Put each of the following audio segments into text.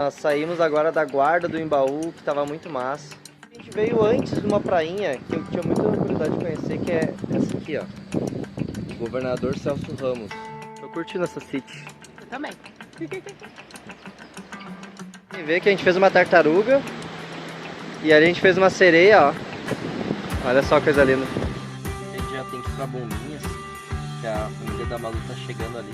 Nós saímos agora da guarda do Embaú, que estava muito massa. A gente veio antes de uma prainha que eu tinha muita curiosidade de conhecer, que é essa aqui, ó. Governador Celso Ramos. Tô curtindo essa city. Eu também. E vê que a gente fez uma tartaruga e ali a gente fez uma sereia, ó. Olha só a coisa linda. A gente já tem que ir pra Bombinhas, que a família da Malu tá chegando ali.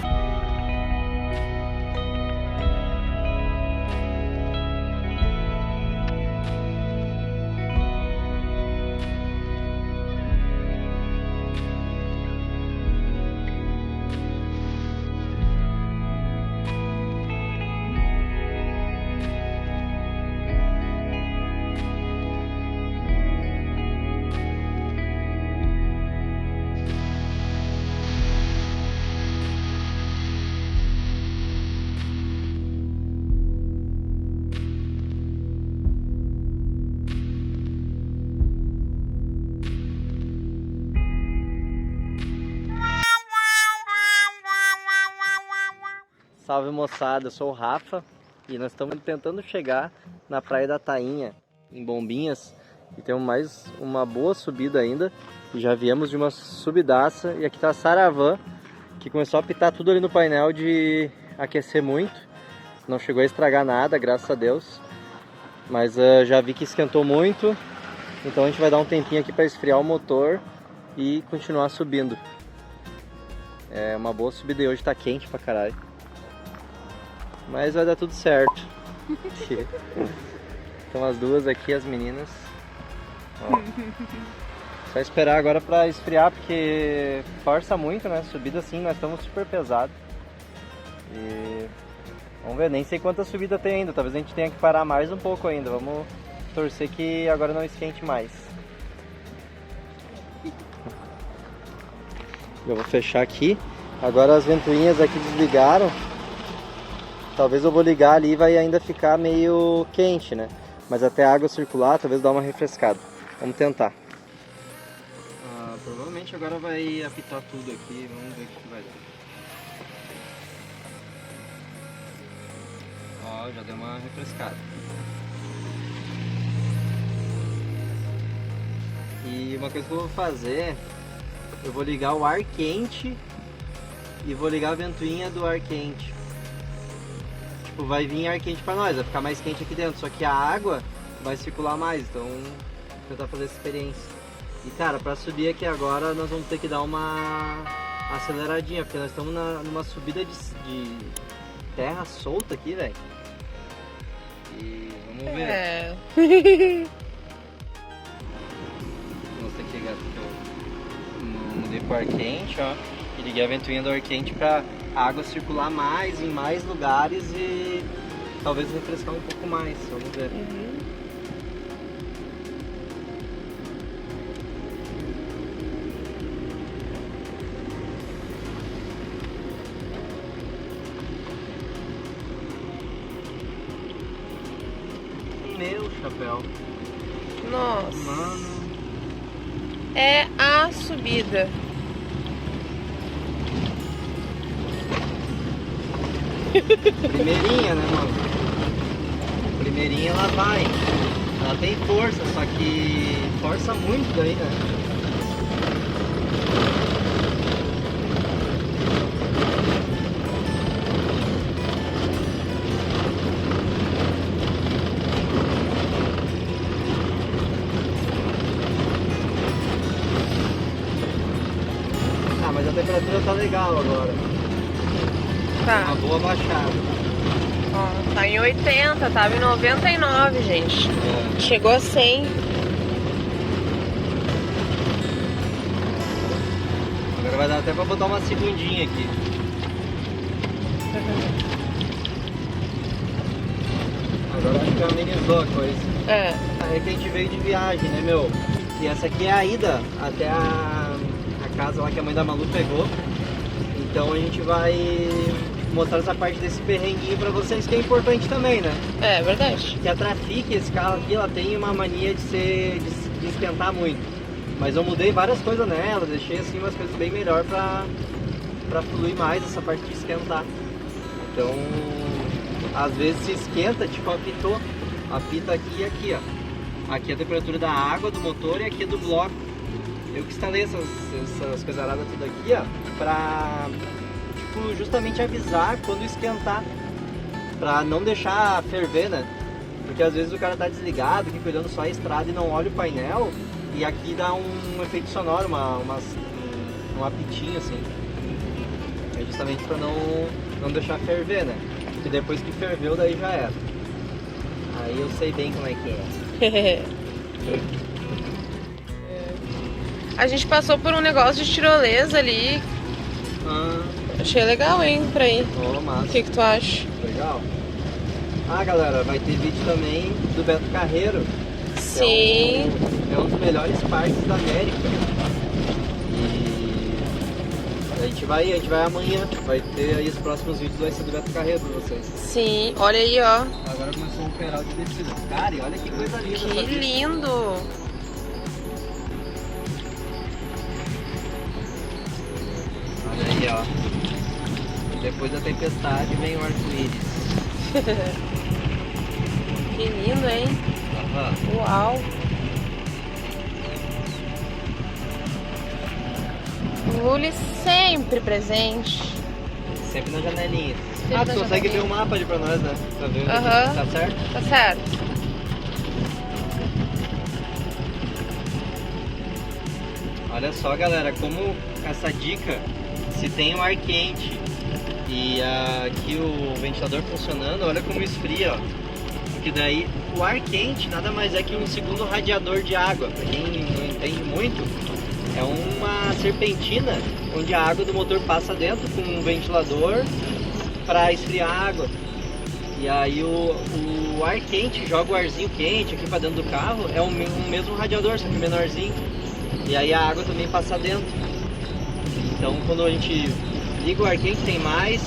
Salve moçada, eu sou o Rafa e nós estamos tentando chegar na Praia da Tainha, em Bombinhas, e temos mais uma boa subida ainda. E já viemos de uma subidaça e aqui está a Saravã, que começou a apitar tudo ali no painel de aquecer muito. Não chegou a estragar nada, graças a Deus, mas já vi que esquentou muito, então a gente vai dar um tempinho aqui para esfriar o motor e continuar subindo. É uma boa subida e hoje está quente pra caralho. Mas vai dar tudo certo. Estão as duas aqui, as meninas. Ó. Só esperar agora pra esfriar, porque força muito, né? Subida assim, nós estamos super pesados. E vamos ver, nem sei quanta subida tem ainda. Talvez a gente tenha que parar mais um pouco ainda. Vamos torcer que agora não esquente mais. Eu vou fechar aqui. Agora as ventoinhas aqui desligaram. Talvez eu vou ligar ali e vai ainda ficar meio quente, né? Mas até a água circular, talvez dá uma refrescada. Vamos tentar. Provavelmente agora vai apitar tudo aqui. Vamos ver o que vai dar. Ó, já deu uma refrescada. E uma coisa que eu vou fazer, eu vou ligar o ar quente e vou ligar a ventoinha do ar quente. Tipo, vai vir ar quente pra nós, vai ficar mais quente aqui dentro, só que a água vai circular mais, então vou tentar fazer essa experiência. E cara, pra subir aqui agora nós vamos ter que dar uma aceleradinha, porque nós estamos numa subida de terra solta aqui, velho. E vamos ver. Mostra aqui, gato, que eu mudei pro ar quente, ó. E liguei a ventoinha do ar quente pra a água circular mais em mais lugares e talvez refrescar um pouco mais, vamos ver. Meu chapéu. Nossa. Mano. É a subida. Primeirinha, né, mano? Primeirinha ela vai. Ela tem força, só que força muito daí, né? Ah, mas a temperatura tá legal agora. Tá. Uma boa baixada. Ó, tá em 80, tava em 99, gente. É. Chegou a 100. Agora vai dar até pra botar uma segundinha aqui. Agora acho que amenizou a coisa. É. Aí que a gente veio de viagem, né, meu? E essa aqui é a ida até a casa lá que a mãe da Malu pegou. Então a gente vai mostrar essa parte desse perrenguinho pra vocês, que é importante também, né? É verdade. Que a Trafic, esse carro aqui, ela tem uma mania de esquentar muito. Mas eu mudei várias coisas nela, deixei assim umas coisas bem melhor pra fluir mais essa parte de esquentar. Então às vezes se esquenta, tipo apitou. Apita aqui e aqui, ó. Aqui é a temperatura da água do motor e aqui é do bloco. Eu que instalei essas coisaradas tudo aqui, ó, pra tipo, justamente avisar quando esquentar. Pra não deixar ferver, né? Porque às vezes o cara tá desligado, fica olhando só a estrada e não olha o painel. E aqui dá um efeito sonoro, um apitinho assim. É justamente pra não deixar ferver, né? Porque depois que ferveu, daí já era. Aí eu sei bem como é que é. A gente passou por um negócio de tirolesa ali. Achei legal, hein, pra ir. Oh, massa. O que tu acha? Legal. Ah, galera, vai ter vídeo também do Beto Carreiro. Sim. É um dos melhores parques da América. E a gente vai amanhã. Vai ter aí os próximos vídeos, vai ser do Beto Carreiro pra vocês. Sim, olha aí, ó. Agora começou um peral de descida. Cara, e olha que coisa linda. Que lindo. Olha aí, ó. Depois da tempestade vem o arco-íris. Que lindo, hein? Aham. Uau. Luli sempre presente. Sempre na janelinha. Sempre Tu na consegue ver janelinha. o mapa ali pra nós, né? Pra ver Aham. tá certo? Tá certo. Olha só, galera, como essa dica, se tem um ar quente e aqui o ventilador funcionando, olha como esfria, ó. Porque daí o ar quente nada mais é que um segundo radiador de água. Pra quem não entende muito, é uma serpentina onde a água do motor passa dentro com um ventilador para esfriar a água. E aí o ar quente joga o arzinho quente aqui para dentro do carro, é o mesmo radiador, só que menorzinho. E aí a água também passa dentro. Então quando a gente liga o ar quente tem mais,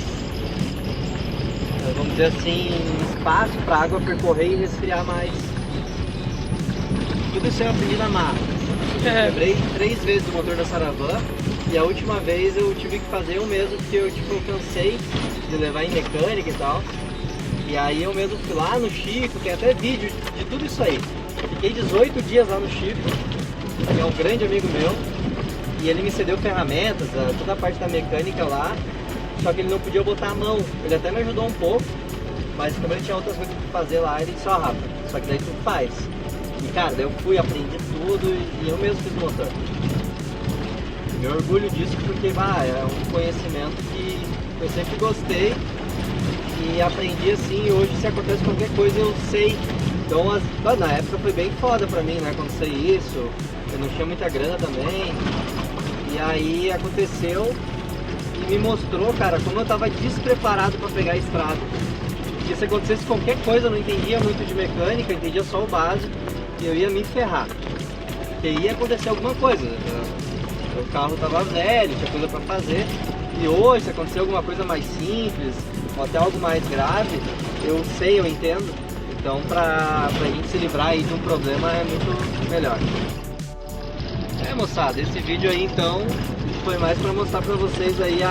vamos dizer assim, espaço para a água percorrer e resfriar mais. Tudo isso eu aprendi na marra. Quebrei 3 vezes o motor da Saravan e a última vez eu tive que fazer eu mesmo, porque eu cansei de levar em mecânica e tal. E aí eu mesmo fui lá no Chico, tem até vídeo de tudo isso aí. Fiquei 18 dias lá no Chico, que é um grande amigo meu, e ele me cedeu ferramentas, toda a parte da mecânica lá, só que ele não podia botar a mão. Ele até me ajudou um pouco, mas como ele tinha outras coisas pra fazer lá, ele disse, ó, Rafa, só que daí tu faz. E cara, daí eu fui, aprendi tudo e eu mesmo fiz o motor. Me orgulho disso porque é um conhecimento que eu sempre gostei e aprendi assim, e hoje se acontece qualquer coisa eu sei. Então na época foi bem foda pra mim, né, quando sei isso, eu não tinha muita grana também. E aí aconteceu e me mostrou, cara, como eu tava despreparado pra pegar a estrada. Porque se acontecesse qualquer coisa, eu não entendia muito de mecânica, eu entendia só o básico e eu ia me ferrar. Porque ia acontecer alguma coisa. O carro tava velho, tinha coisa pra fazer. E hoje, se acontecer alguma coisa mais simples, ou até algo mais grave, eu sei, eu entendo. Então pra gente se livrar aí de um problema é muito melhor. Moçada, esse vídeo aí então foi mais para mostrar para vocês aí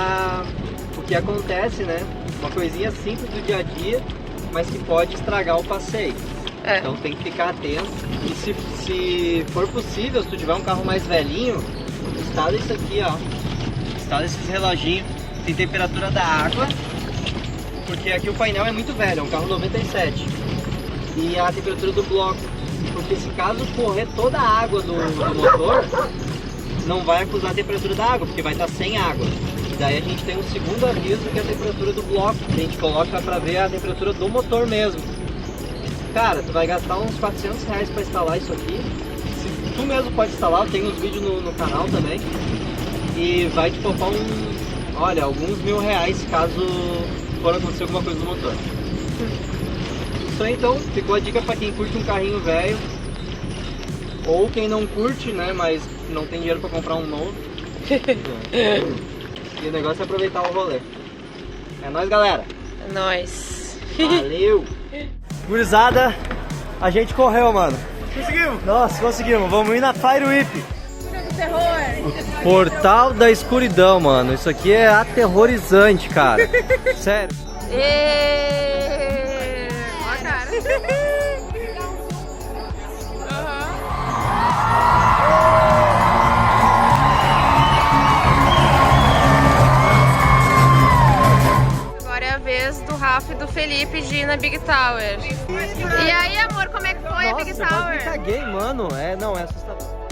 o que acontece, né? Uma coisinha simples do dia a dia, mas que pode estragar o passeio. Então tem que ficar atento. E se for possível, se tu tiver um carro mais velhinho, instala isso aqui, ó. Instala esses reloginhos. Tem temperatura da água, porque aqui o painel é muito velho, é um carro 97. E a temperatura do bloco. Porque se caso correr toda a água do motor, não vai acusar a temperatura da água, porque vai estar sem água. E daí a gente tem um segundo aviso, que é a temperatura do bloco, que a gente coloca para ver a temperatura do motor mesmo. Cara, tu vai gastar uns R$400 para instalar isso aqui. Se tu mesmo pode instalar, eu tenho uns vídeos no canal também. E vai te poupar alguns R$1.000 caso for acontecer alguma coisa no motor. Isso aí, então, ficou a dica para quem curte um carrinho velho ou quem não curte, né, mas não tem dinheiro para comprar um novo. E o negócio é aproveitar o rolê. É nóis, galera. É nóis. Valeu. Gurizada, a gente correu, mano. Conseguimos. Nossa, conseguimos. Vamos ir na Fire Whip. Portal da escuridão, mano. Isso aqui é aterrorizante, cara. Sério. Agora é a vez do Rafa e do Felipe de ir na Big Tower. E aí, amor, como é que foi a Big Nossa, eu quase me Tower? caguei, mano. Não, é assustador.